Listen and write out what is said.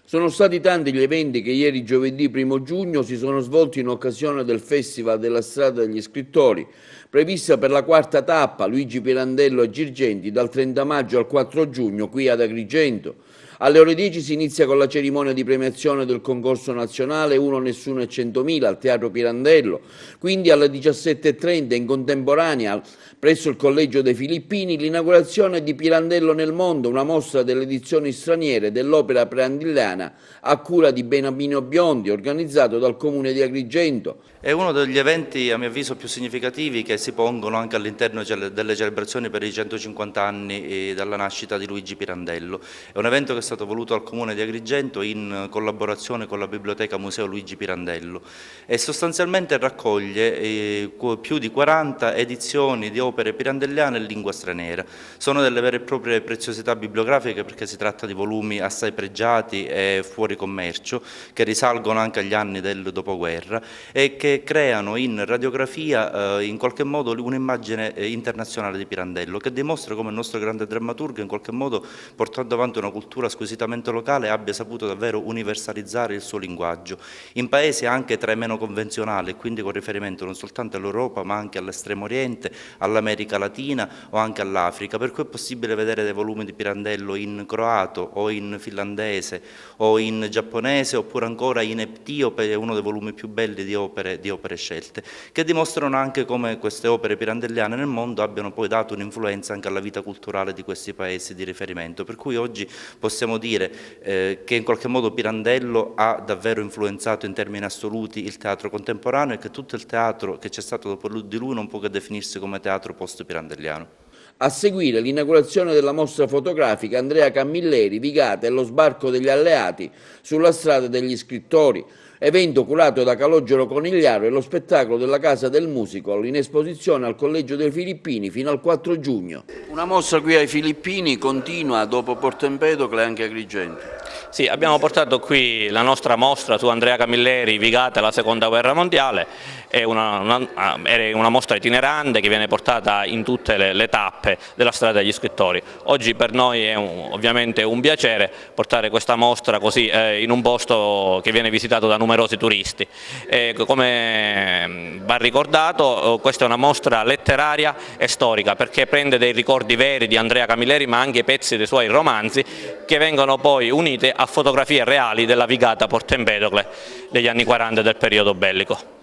Sono stati tanti gli eventi che ieri giovedì 1 giugno si sono svolti in occasione del Festival della Strada degli Scrittori, prevista per la quarta tappa Luigi Pirandello a Girgenti dal 30 maggio al 4 giugno qui ad Agrigento. Alle ore 10 si inizia con la cerimonia di premiazione del concorso nazionale Uno Nessuno e 100.000 al Teatro Pirandello, quindi alle 17:30 in contemporanea presso il Collegio dei Filippini l'inaugurazione di Pirandello nel mondo, una mostra delle edizioni straniere dell'opera pirandelliana a cura di Beniamino Biondi, organizzato dal Comune di Agrigento. È uno degli eventi, a mio avviso, più significativi che si pongono anche all'interno delle celebrazioni per i 150 anni dalla nascita di Luigi Pirandello. È un evento che è stato voluto dal Comune di Agrigento in collaborazione con la Biblioteca Museo Luigi Pirandello e sostanzialmente raccoglie più di 40 edizioni di opere pirandelliane in lingua straniera. Sono delle vere e proprie preziosità bibliografiche perché si tratta di volumi assai pregiati e fuori commercio che risalgono anche agli anni del dopoguerra e che creano in radiografia in qualche modo un'immagine internazionale di Pirandello che dimostra come il nostro grande drammaturgo in qualche modo, portando avanti una cultura squisitamente locale, abbia saputo davvero universalizzare il suo linguaggio in paesi anche tra i meno convenzionali, quindi con riferimento non soltanto all'Europa ma anche all'Estremo Oriente, all'America Latina o anche all'Africa, per cui è possibile vedere dei volumi di Pirandello in croato o in finlandese o in giapponese oppure ancora in etiope, è uno dei volumi più belli di opere scelte, che dimostrano anche come queste opere pirandelliane nel mondo abbiano poi dato un'influenza anche alla vita culturale di questi paesi di riferimento, per cui oggi possiamo dire che in qualche modo Pirandello ha davvero influenzato in termini assoluti il teatro contemporaneo e che tutto il teatro che c'è stato dopo di lui non può che definirsi come teatro post-pirandelliano. A seguire l'inaugurazione della mostra fotografica Andrea Camilleri, Vigata e lo sbarco degli alleati sulla strada degli scrittori, evento curato da Calogero Conigliaro e lo spettacolo della Casa del Musical in esposizione al Collegio dei Filippini fino al 4 giugno. Una mostra qui ai Filippini continua dopo Porto Empedocle anche a Agrigento. Sì, abbiamo portato qui la nostra mostra su Andrea Camilleri, Vigata e la Seconda Guerra Mondiale. È una mostra itinerante che viene portata in tutte le tappe della strada degli scrittori. Oggi per noi è ovviamente un piacere portare questa mostra così in un posto che viene visitato da numerosi turisti. Come va ricordato, questa è una mostra letteraria e storica perché prende dei ricordi veri di Andrea Camilleri ma anche pezzi dei suoi romanzi che vengono poi unite a fotografie reali della Vigata Porto Empedocle degli anni 40 del periodo bellico.